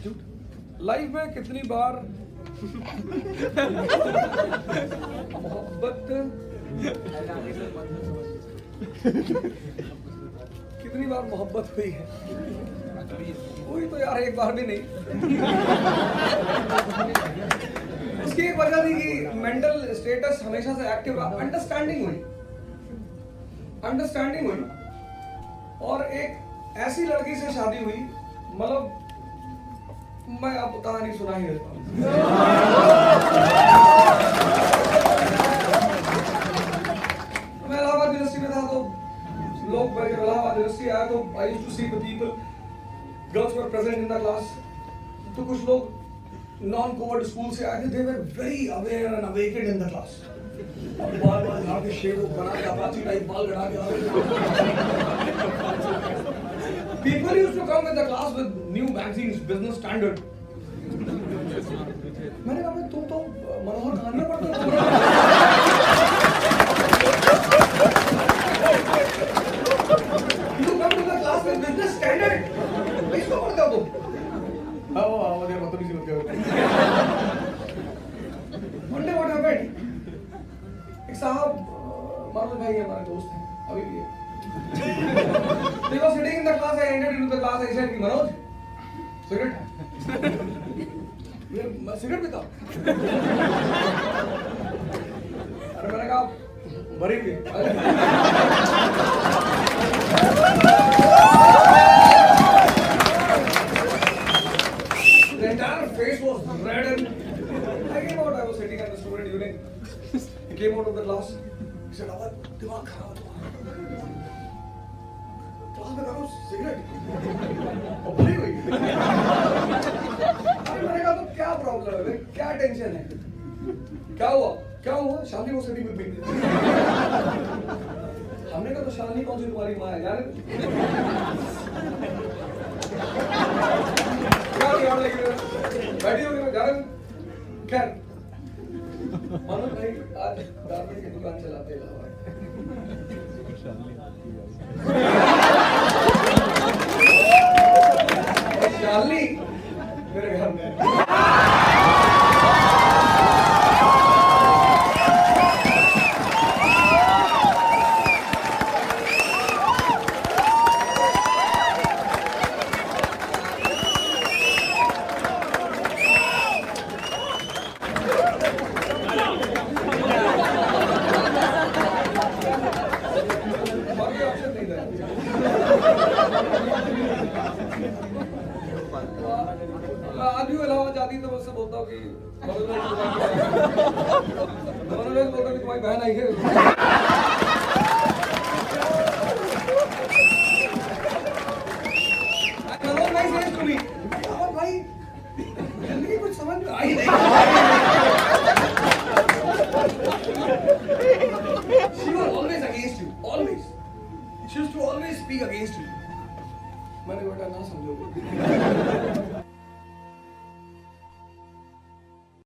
Life में कितनी बार मोहब्बत कितनी बार मोहब्बत हुई है? हुई तो यार एक बार भी नहीं। उसकी एक वजह थी कि मेंटल स्टेटस हमेशा से एक्टिव रहा, अंडरस्टैंडिंग हुई और एक ऐसी लड़की से शादी हुई, मतलब मैं अब कहानी सुना ही देता हूँ। मैं इलाहाबाद यूनिवर्सिटी में था, तो लोग इलाहाबाद यूनिवर्सिटी आया तो I used to see the people, girls were present in the class. तो कुछ लोग नॉन कोवर्ड स्कूल से आए थे, they were very aware and awakened in the class. बाल झाड़ के शेव बना के अपाची टाइप बाल गड़ा के people used to come with the class with new magazines, business standard. मैंने कहा तुम तो मनोहर कहानियां पढ़ते हो। You come to the class with business standard. इसको पढ़ते हो तुम? आओ मुझे बदतमीजी मत करो। One day what happened? एक साहब मनोज भाई हमारे दोस्त हैं, अभी भी है। They were sitting in the class. I entered into the class. I said, Manoj, cigarette? मैं सिगरेट पीता हूँ। अरे मैंने कहा मरी भी। The entire face was red and I came out. I was sitting at the student union. He came out of the class. He said, Avadh, दिमाग खराब है तुम्हारा। क्लास में करो सिगरेट और भरी हुई। मैंने कहा तो क्या प्रॉब्लम है, क्या टेंशन है, क्या हुआ शालिनी वो सिटी में पी। हमने कहा तो शालिनी कौन सी तुम्हारी माँ है जाने क्या यार लगी बैठी होगी मैं जा रहा हूँ। खैर मनोज भाई आज गारमेंट की दुकान चलाते हैं। शालिनी मेरे घर में आज भी इलाहाबाद जाती तो मुझसे बोलता हूँ कि तुम्हारी बहन आई है। भाई जिंदगी कुछ समझ में आई नहीं। She was always against you, always. She used to always speak against you. मैंने बेटा ना समझोगे।